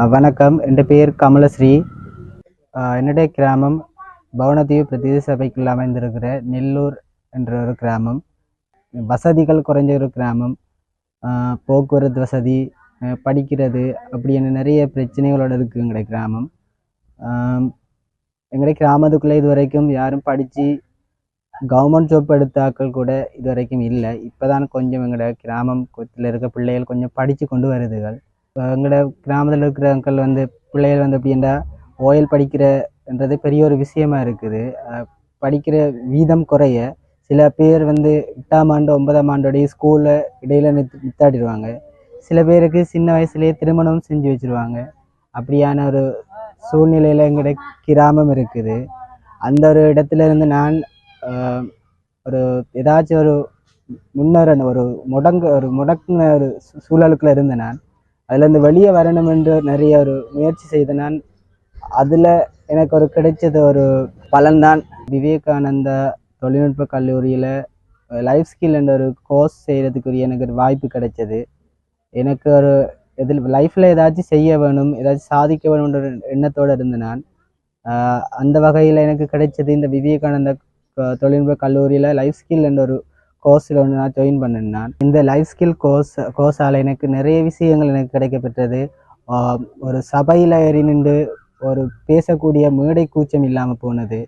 வணக்கம். என் பேர் கமலஸ்ரீ. என்னுடைய கிராமம் பவனதீவு பிரதேச சபைக்குள் அமைந்திருக்கிற நெல்லூர் என்ற ஒரு கிராமம். வசதிகள் குறைஞ்ச ஒரு கிராமம். போக்குவரத்து வசதி, படிக்கிறது அப்படின்னு நிறைய பிரச்சனைகளோடு இருக்குது எங்களுடைய கிராமம். எங்களுடைய கிராமத்துக்குள்ளே இது வரைக்கும் யாரும் படித்து கவர்மெண்ட் ஜாப் எடுத்தாக்கள் கூட இது வரைக்கும் இல்லை. இப்போ தான் கொஞ்சம் எங்களோட கிராமத்தில் இருக்க பிள்ளைகள் கொஞ்சம் படித்து கொண்டு வருதுகள். எங்களோட கிராமத்தில் இருக்கிறவங்கள் பிள்ளைகள் எப்படின்னா ஓயல் படிக்கிறன்றது பெரிய ஒரு விஷயமா இருக்குது. படிக்கிற வீதம் குறைய சில பேர் 8ஆம் ஆண்டு 9ஆம் ஆண்டோடைய ஸ்கூலில் இடையில நித்தாடிடுவாங்க. சில பேருக்கு சின்ன வயசுலேயே திருமணம் செஞ்சு வச்சுருவாங்க. அப்படியான ஒரு சூழ்நிலையில் எங்களுடைய கிராமம் இருக்குது. அந்த ஒரு இடத்துல இருந்து நான் ஒரு ஏதாச்சும் ஒரு முன்னேற ஒரு முடக்குன ஒரு சூழலுக்குள்ள இருந்தேன். நான் அதுலேருந்து வெளியே வரணும் என்று நிறைய ஒரு முயற்சி செய்த நான் அதில் எனக்கு ஒரு கிடைச்சது ஒரு பலன்தான் விவேகானந்தா தொழில்நுட்ப கல்லூரியில் லைஃப் ஸ்கில் என்ற ஒரு கோர்ஸ் செய்கிறதுக்குரிய எனக்கு ஒரு வாய்ப்பு கிடைச்சது. எனக்கு ஒரு லைஃப்பில் ஏதாச்சும் செய்ய வேணும், ஏதாச்சும் சாதிக்க வேணும்ன்ற எண்ணத்தோடு இருந்தேன் நான். அந்த வகையில் எனக்கு கிடைச்சது இந்த விவேகானந்தா தொழில்நுட்ப கல்லூரியில் லைஃப் ஸ்கில் என்ற ஒரு கோர்ஸில் ஒன்று நான் ஜாயின் பண்ணேன். நான் இந்த லைஃப் ஸ்கில் கோர்ஸால் எனக்கு நிறைய விஷயங்கள் எனக்கு கிடைக்கப்பெற்றது. ஒரு சபையில் ஏறி நின்று ஒரு பேசக்கூடிய மேடை கூச்சம் இல்லாமல் போனது.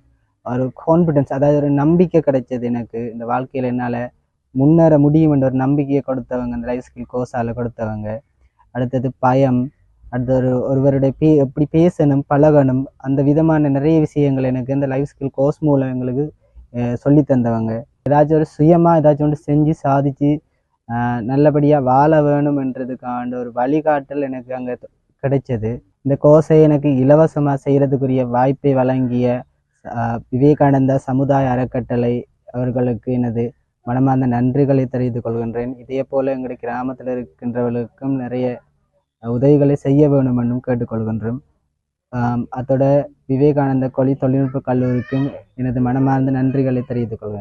ஒரு கான்ஃபிடென்ஸ், அதாவது ஒரு நம்பிக்கை கிடைச்சது. எனக்கு இந்த வாழ்க்கையில் என்னால் முன்னேற முடியும் என்ற ஒரு நம்பிக்கையை கொடுத்தவங்க இந்த லைஃப் ஸ்கில் கோர்ஸால் கொடுத்தவங்க. அடுத்தது பயம், அடுத்த ஒருவருடைய எப்படி பேசணும், பழகணும், அந்த விதமான நிறைய விஷயங்கள் எனக்கு இந்த லைஃப் ஸ்கில் கோர்ஸ் மூலம் எங்களுக்கு சொல்லி தந்தவங்க. ஏதாச்சும் ஒரு சுயமாக ஏதாச்சும் ஒன்று செஞ்சு சாதித்து நல்லபடியாக வாழ வேணும்ன்றதுக்கான ஒரு வழிகாட்டல் எனக்கு அங்கே கிடைச்சது. இந்த கோர்ஸை எனக்கு இலவசமாக செய்கிறதுக்குரிய வாய்ப்பை வழங்கிய விவேகானந்தா சமுதாய அறக்கட்டளை அவர்களுக்கு எனது மனமார்ந்த நன்றிகளை தெரிவித்துக் கொள்கின்றேன். இதே போல் எங்களுடைய கிராமத்தில் இருக்கின்றவர்களுக்கும் நிறைய உதவிகளை செய்ய வேண்டும் என்றும் கேட்டுக்கொள்கின்றோம். அதோட விவேகானந்தா தொழில்நுட்ப கல்லூரிக்கும் எனது மனமார்ந்த நன்றிகளை தெரிவித்துக் கொள்கிறேன்.